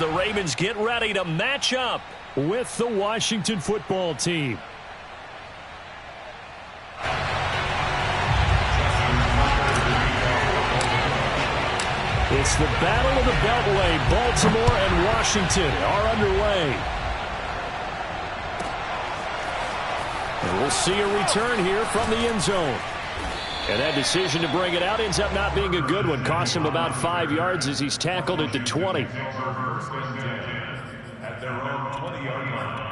the Ravens get ready to match up with the Washington football team. It's the Battle of the Beltway. Baltimore and Washington are underway. And we'll see a return here from the end zone. And that decision to bring it out ends up not being a good one. Costs him about 5 yards as he's tackled at the 20. At their own 20-yard line.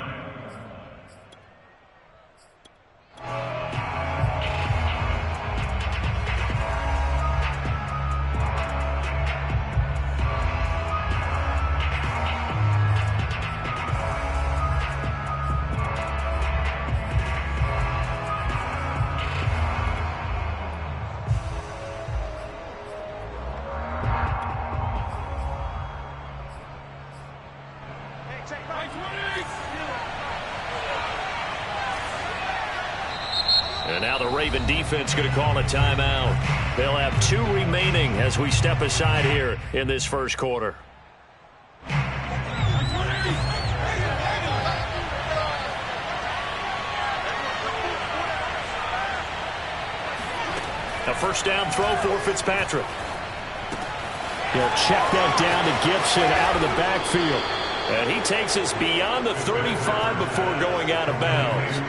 And now the Raven defense going to call a timeout. They'll have 2 remaining as we step aside here in this first quarter. A first down throw for Fitzpatrick. He'll check that down to Gibson out of the backfield. And he takes us beyond the 35 before going out of bounds.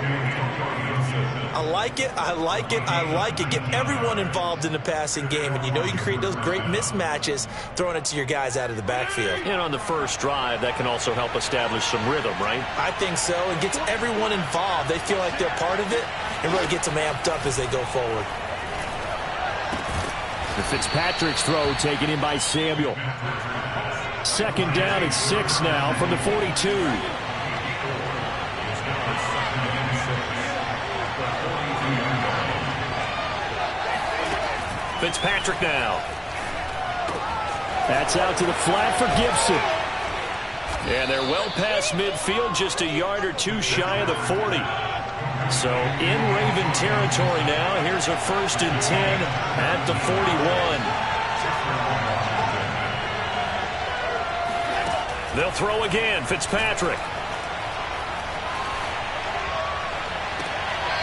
I like it. I like it. I like it. Get everyone involved in the passing game, and you know you can create those great mismatches throwing it to your guys out of the backfield. And on the first drive, that can also help establish some rhythm, right? I think so. It gets everyone involved. They feel like they're part of it, and really gets them amped up as they go forward. The Fitzpatrick's throw taken in by Samuel. Second down and 6 now from the 42. Fitzpatrick now. That's out to the flat for Gibson. And they're well past midfield, just a yard or 2 shy of the 40. So in Raven territory now. Here's a 1st and 10 at the 41. They'll throw again. Fitzpatrick.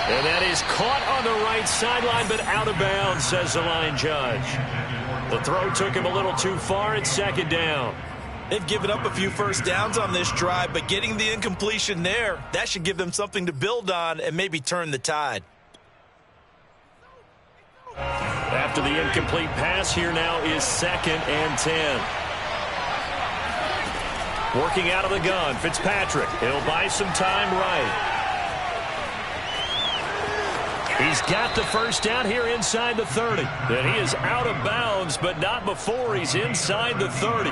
And that is caught on the right sideline, but out of bounds, says the line judge. The throw took him a little too far. It's 2nd down. They've given up a few first downs on this drive, but getting the incompletion there, that should give them something to build on and maybe turn the tide. After the incomplete pass, here now is 2nd and 10. Working out of the gun, Fitzpatrick. He'll buy some time right. He's got the first down here inside the 30. And he is out of bounds, but not before he's inside the 30.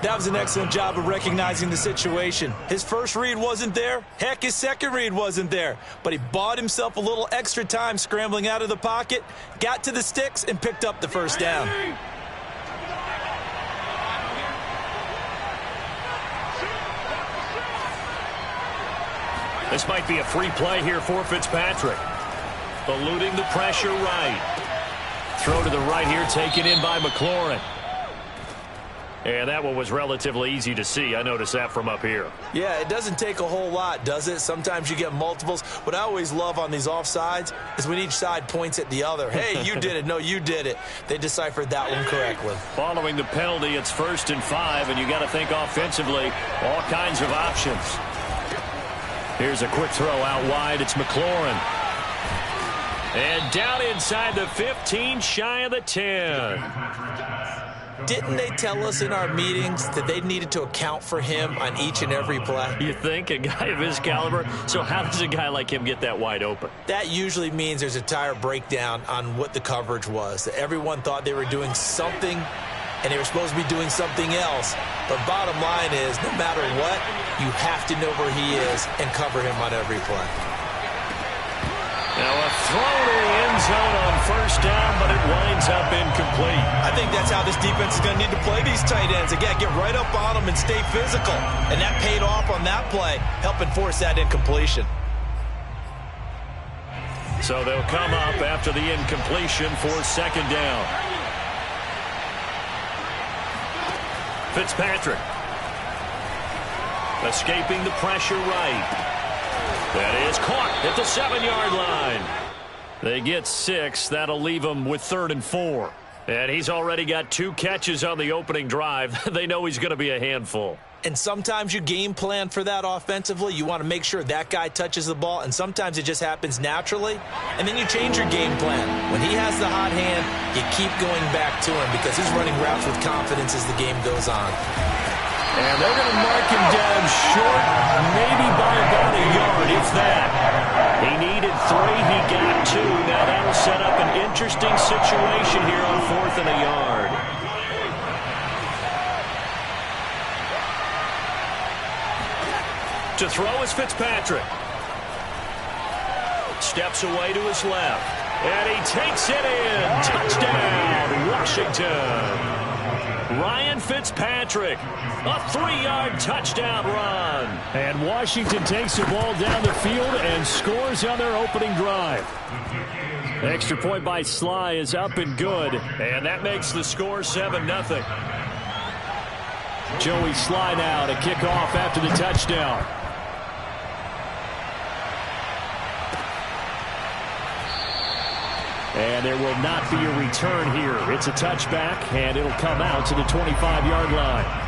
That was an excellent job of recognizing the situation. His first read wasn't there. Heck, his second read wasn't there. But he bought himself a little extra time scrambling out of the pocket, got to the sticks, and picked up the first down. This might be a free play here for Fitzpatrick. Eluding the pressure right. Throw to the right here, taken in by McLaurin. And that one was relatively easy to see. I noticed that from up here. Yeah, it doesn't take a whole lot, does it? Sometimes you get multiples. What I always love on these offsides is when each side points at the other. Hey, you did it. No, you did it. They deciphered that one correctly. Following the penalty, it's 1st and 5, and you got to think offensively, all kinds of options. Here's a quick throw out wide. It's McLaurin. And down inside the 15, shy of the 10. Didn't they tell us in our meetings that they needed to account for him on each and every play? You think? A guy of his caliber? So how does a guy like him get that wide open? That usually means there's a tire breakdown on what the coverage was. That everyone thought they were doing something, and they were supposed to be doing something else. But bottom line is, no matter what, you have to know where he is and cover him on every play. Now a throw to the end zone on 1st down, but it winds up incomplete. I think that's how this defense is going to need to play these tight ends. Again, get right up on them and stay physical. And that paid off on that play, helping force that incompletion. So they'll come up after the incompletion for 2nd down. Fitzpatrick Escaping the pressure right. That is caught at the 7-yard line. They get 6. That'll leave them with 3rd and 4. And he's already got 2 catches on the opening drive. They know he's going to be a handful. And sometimes you game plan for that offensively. You want to make sure that guy touches the ball, and sometimes it just happens naturally. And then you change your game plan. When he has the hot hand, you keep going back to him because he's running routes with confidence as the game goes on. And they're going to mark him down short, maybe by about a yard, if that. He needed 3, he got 2. Now that'll set up an interesting situation here on 4th and a yard. To throw is Fitzpatrick. Steps away to his left. And he takes it in. Touchdown, Washington. Ryan Fitzpatrick, a 3-yard touchdown run. And Washington takes the ball down the field and scores on their opening drive. Extra point by Sly is up and good. And that makes the score 7-0. Joey Sly now to kick off after the touchdown. And there will not be a return here. It's a touchback, and it'll come out to the 25-yard line.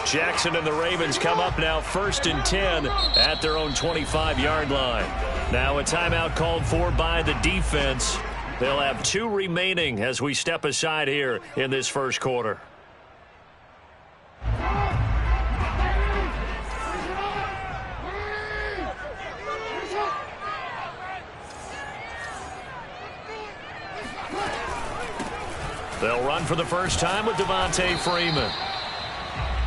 Jackson and the Ravens come up now 1st and 10 at their own 25-yard line. Now a timeout called for by the defense. They'll have 2 remaining as we step aside here in this first quarter. They'll run for the first time with Devontae Freeman.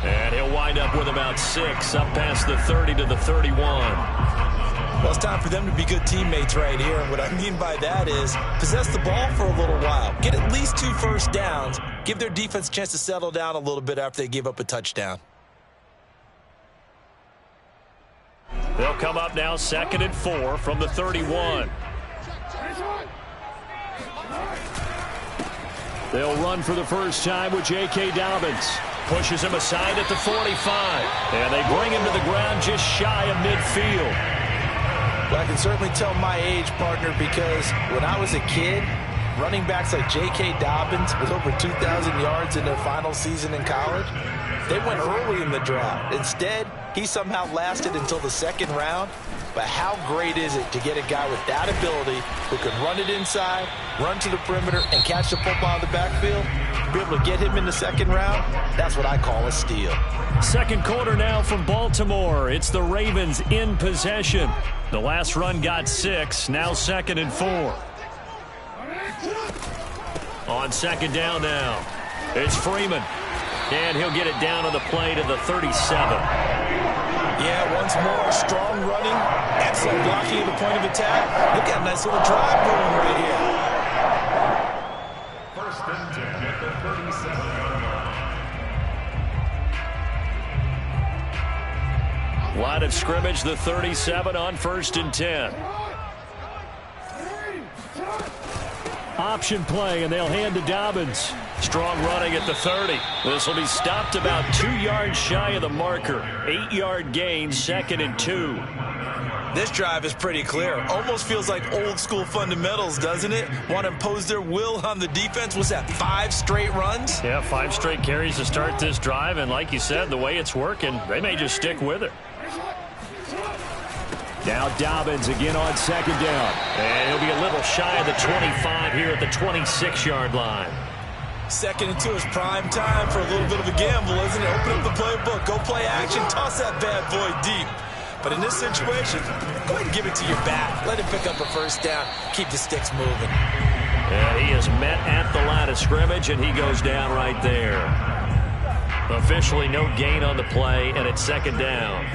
And he'll wind up with about 6 up past the 30 to the 31. Well, it's time for them to be good teammates right here. And what I mean by that is possess the ball for a little while. Get at least 2 first downs. Give their defense a chance to settle down a little bit after they give up a touchdown. They'll come up now 2nd and 4 from the 31. They'll run for the first time with J.K. Dobbins. Pushes him aside at the 45. And they bring him to the ground just shy of midfield. Well, I can certainly tell my age, partner, because when I was a kid, running backs like J.K. Dobbins with over 2,000 yards in their final season in college, they went early in the draft. Instead, he somehow lasted until the 2nd round. But how great is it to get a guy with that ability who can run it inside, run to the perimeter, and catch the football in the backfield? To be able to get him in the 2nd round, that's what I call a steal. Second quarter now from Baltimore. It's the Ravens in possession. The last run got 6, now 2nd and 4. On 2nd down now, it's Freeman. And he'll get it down on the play to the 37. Yeah, once more, strong running, excellent blocking at the point of attack. Look at a nice little drive going right here. 1st and 10 at the 37. Line of scrimmage, the 37 on 1st and 10. Option play, and they'll hand to Dobbins. Strong running at the 30. This will be stopped about 2 yards shy of the marker. 8-yard gain, 2nd and 2. This drive is pretty clear. Almost feels like old school fundamentals, doesn't it? Want to impose their will on the defense. Was that 5 straight runs? Yeah, 5 straight carries to start this drive. And like you said, the way it's working, they may just stick with it. Now Dobbins again on 2nd down. And he'll be a little shy of the 25 here at the 26-yard line. 2nd and 2 is prime time for a little bit of a gamble, isn't it? Open up the playbook, go play action, toss that bad boy deep. But in this situation, go ahead and give it to your back. Let him pick up a first down, keep the sticks moving. And he is met at the line of scrimmage, and he goes down right there. Officially no gain on the play, and it's 2nd down.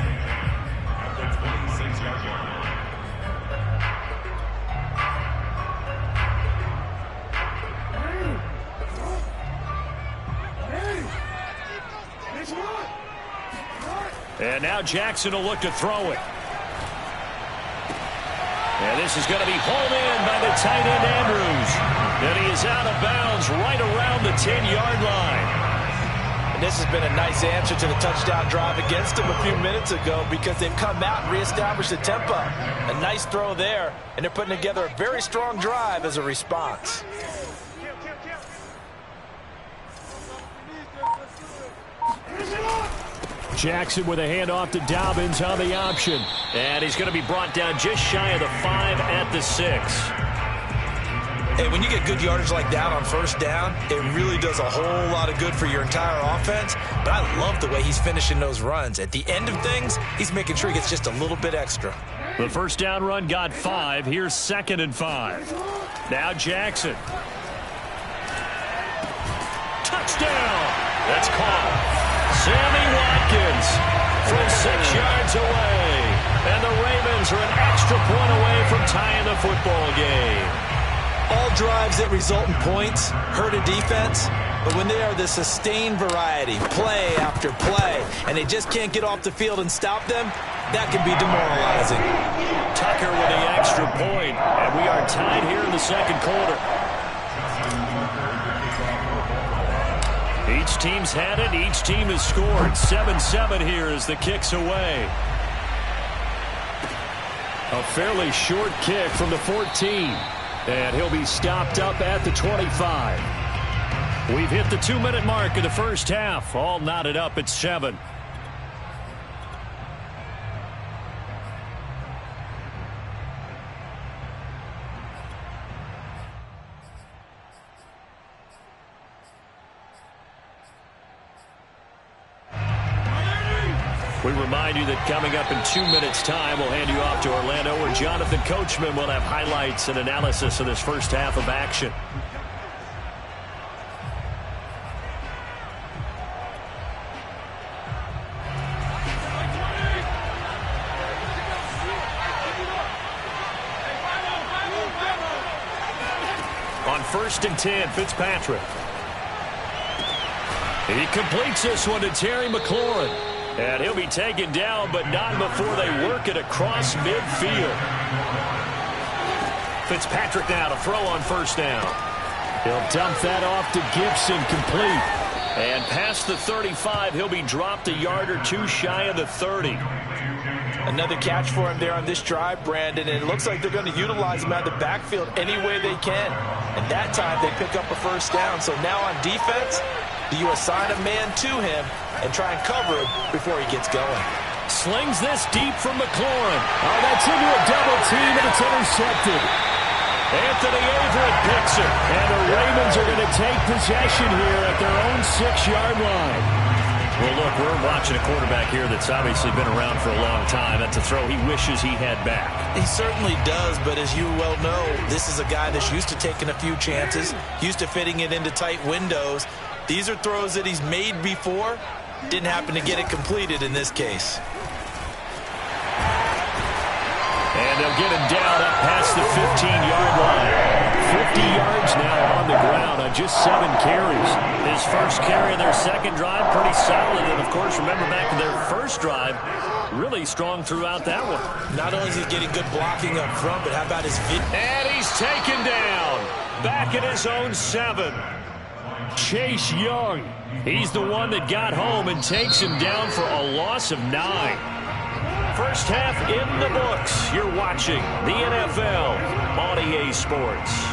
And now Jackson will look to throw it. And this is going to be hauled in by the tight end, Andrews. And he is out of bounds right around the 10-yard line. And this has been a nice answer to the touchdown drive against them a few minutes ago because they've come out and reestablished the tempo. A nice throw there, and they're putting together a very strong drive as a response. Jackson with a handoff to Dobbins on the option. And he's going to be brought down just shy of the 5 at the 6. Hey, when you get good yardage like that on first down, it really does a whole lot of good for your entire offense. But I love the way he's finishing those runs. At the end of things, he's making sure he gets just a little bit extra. The first down run got 5. Here's 2nd and 5. Now Jackson. Touchdown. That's caught. Sammy Watkins from 6 yards away. And the Ravens are an extra point away from tying the football game. All drives that result in points hurt a defense, but when they are the sustained variety, play after play, and they just can't get off the field and stop them, that can be demoralizing. Tucker with the extra point, and we are tied here in the second quarter. Each team's had it. Each team has scored. 7-7 here as the kick's away. A fairly short kick from the 14. And he'll be stopped up at the 25. We've hit the 2-minute mark of the first half. All knotted up at 7. We remind you that coming up in 2 minutes' time, we'll hand you off to Orlando, where Jonathan Coachman will have highlights and analysis of this first half of action. On 1st and 10, Fitzpatrick. He completes this one to Terry McLaurin. And he'll be taken down, but not before they work it across midfield. Fitzpatrick now to throw on first down. He'll dump that off to Gibson, complete. And past the 35, he'll be dropped a yard or two shy of the 30. Another catch for him there on this drive, Brandon, and it looks like they're going to utilize him out of the backfield any way they can. And that time they pick up a first down. So now on defense, do you assign a man to him and try and cover him before he gets going? Slings this deep from McLaurin. Oh, that's into a double team, and it's intercepted. Anthony Averett picks it, and the Ravens are going to take possession here at their own 6-yard line. Well, look, we're watching a quarterback here that's obviously been around for a long time. That's a throw he wishes he had back. He certainly does, but as you well know, this is a guy that's used to taking a few chances, used to fitting it into tight windows. These are throws that he's made before. Didn't happen to get it completed in this case. And they'll get him down up past the 15-yard line. 50 yards now on the ground on just 7 carries. His first carry of their second drive, pretty solid. And, of course, remember back to their first drive, really strong throughout that one. Not only is he getting good blocking up front, but how about his feet? And he's taken down. Back at his own 7. Chase Young. He's the one that got home and takes him down for a loss of 9. First half in the books. You're watching the NFL on EA Sports.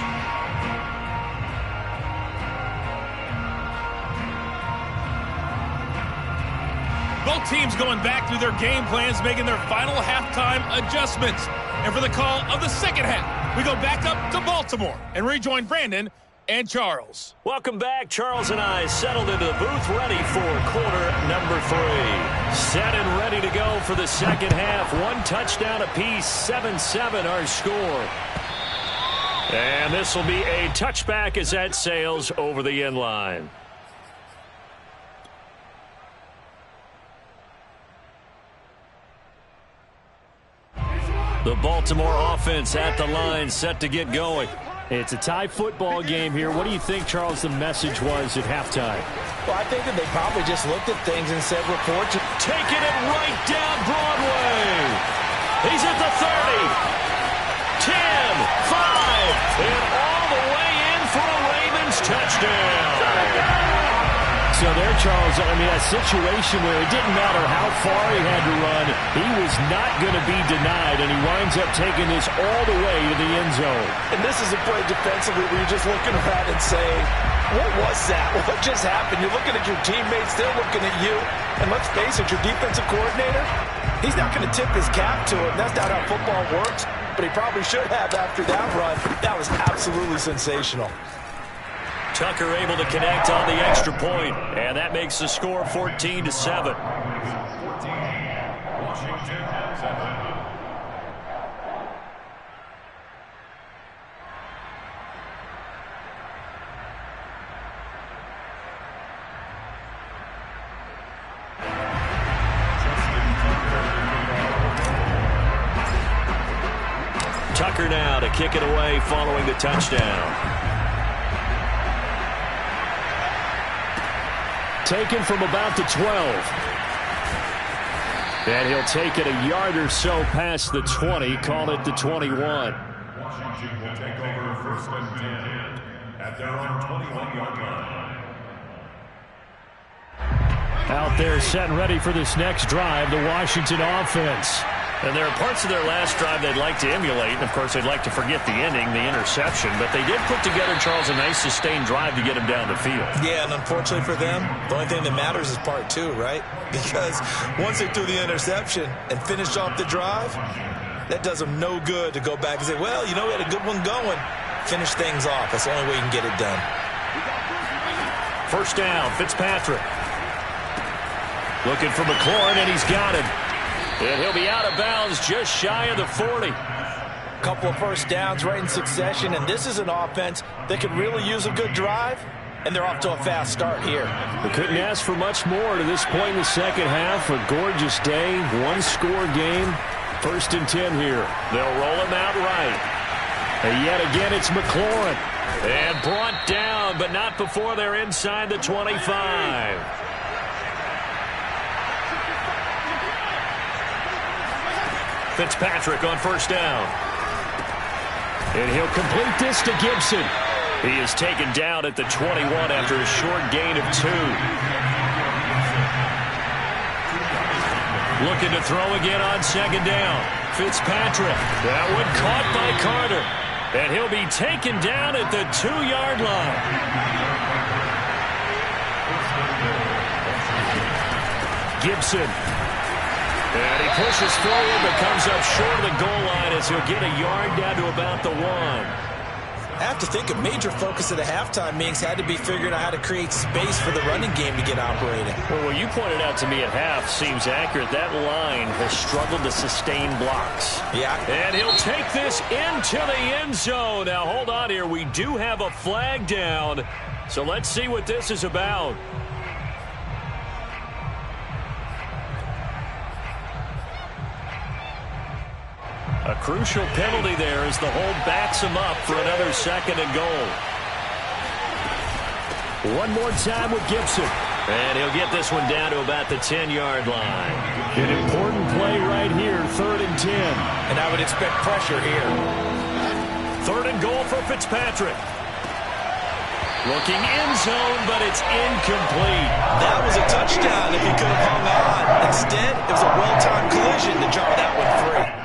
Both teams going back through their game plans, making their final halftime adjustments. And for the call of the second half, we go back up to Baltimore and rejoin Brandon and Charles. Welcome back. Charles and I settled into the booth, ready for quarter number 3. Set and ready to go for the second half. 1 touchdown apiece, 7-7 our score. And this will be a touchback as that sails over the end line. The Baltimore offense at the line, set to get going. It's a tie football game here. What do you think, Charles, the message was at halftime? Well, I think that they probably just looked at things and said, report to... Taking it right down Broadway. He's at the 30. 10, 5, and all the way in for a Ravens touchdown. So there, Charles, I mean, a situation where it didn't matter how far he had to run, he was not going to be denied, and he winds up taking this all the way to the end zone. And this is a play defensively where you're just looking around and saying, what was that? What just happened? You're looking at your teammates, they're looking at you, and let's face it, your defensive coordinator, he's not going to tip his cap to him. That's not how football works, but he probably should have after that run. That was absolutely sensational. Tucker able to connect on the extra point, and that makes the score 14-7. Tucker now to kick it away following the touchdown. Taken from about the 12. And he'll take it a yard or so past the 20, call it the 21. Washington will take over first and 10 at their own 21-yard line. Out there set and ready for this next drive, the Washington offense. And there are parts of their last drive they'd like to emulate. And, of course, they'd like to forget the ending, the interception. But they did put together, Charles, a nice sustained drive to get him down the field. Yeah, and unfortunately for them, the only thing that matters is part two, right? Because once they threw the interception and finished off the drive, that does them no good to go back and say, well, you know, we had a good one going. Finish things off. That's the only way you can get it done. First down, Fitzpatrick. Looking for McLaurin, and he's got him. And he'll be out of bounds just shy of the 40. Couple of first downs right in succession, and this is an offense that could really use a good drive, and they're off to a fast start here. We couldn't ask for much more to this point in the second half. A gorgeous day, one-score game. First and 10 here. They'll roll him out right. And yet again, it's McLaurin. And brought down, but not before they're inside the 25. Fitzpatrick on first down. And he'll complete this to Gibson. He is taken down at the 21 after a short gain of 2. Looking to throw again on second down. Fitzpatrick. That one caught by Carter. And he'll be taken down at the 2-yard line. Gibson. And he pushes forward but comes up short of the goal line as he'll get a yard down to about the 1. I have to think a major focus of the halftime meetings had to be figuring out how to create space for the running game to get operating. Well, what you pointed out to me at half seems accurate. That line has struggled to sustain blocks. Yeah. And he'll take this into the end zone. Now, hold on here. We do have a flag down. So let's see what this is about. A crucial penalty there as the hold backs him up for another second and goal. One more time with Gibson. And he'll get this one down to about the 10-yard line. An important play right here, 3rd and 10. And I would expect pressure here. 3rd and goal for Fitzpatrick. Looking end zone, but it's incomplete. That was a touchdown if he could have hung on. Instead, it was a well-timed collision to jar that one free.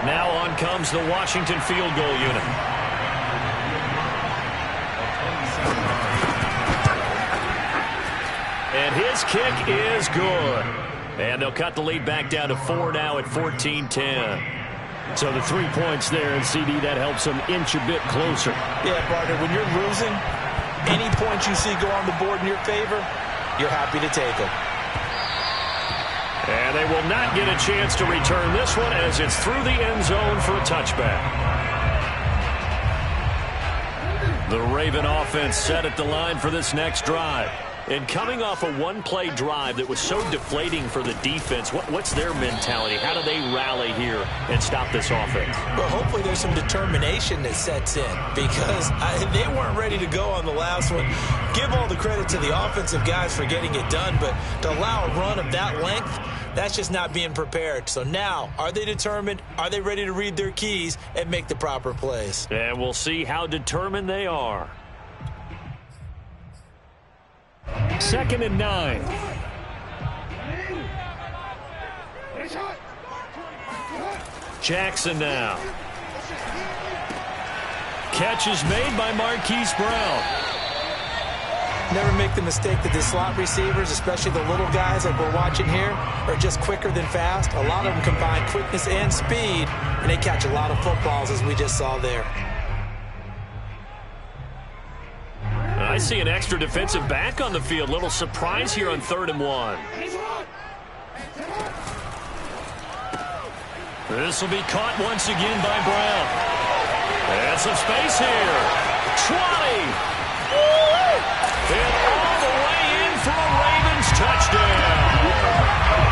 Now on comes the Washington field goal unit. And his kick is good. And they'll cut the lead back down to 4 now at 14-10. So the 3 points there, and CD, that helps them inch a bit closer. Yeah, partner, when you're losing, any points you see go on the board in your favor, you're happy to take them. And they will not get a chance to return this one as it's through the end zone for a touchback. The Raven offense set at the line for this next drive. And coming off a one-play drive that was so deflating for the defense, what's their mentality? How do they rally here and stop this offense? Well, hopefully there's some determination that sets in because they weren't ready to go on the last one. Give all the credit to the offensive guys for getting it done, but to allow a run of that length, that's just not being prepared. So now, are they determined? Are they ready to read their keys and make the proper plays? And we'll see how determined they are. 2nd and 9. Jackson now. Catch is made by Marquise Brown. Never make the mistake that the slot receivers, especially the little guys like we're watching here, are just quicker than fast. A lot of them combine quickness and speed, and they catch a lot of footballs, as we just saw there. I see an extra defensive back on the field. Little surprise here on 3rd and 1. This will be caught once again by Brown. And some space here. 20. And all the way in for a Ravens touchdown.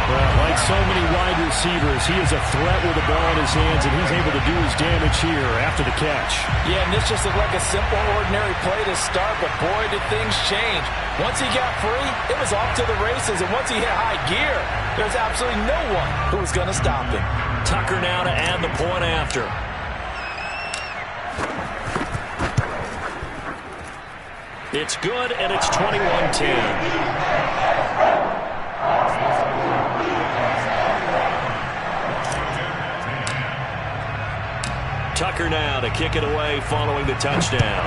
Well, like so many wide receivers, he is a threat with the ball in his hands, and he's able to do his damage here after the catch. Yeah, and this just looked like a simple, ordinary play to start, but boy, did things change. Once he got free, it was off to the races, and once he hit high gear, there's absolutely no one who was going to stop him. Tucker now to add the point after. It's good, and it's 21-10. Tucker now to kick it away following the touchdown.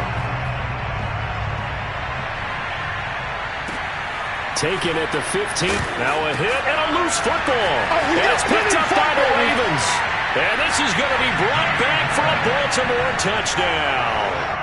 Taken at the 15th. Now a hit and a loose football. And it's picked up by the Ravens. And this is going to be brought back for a Baltimore touchdown.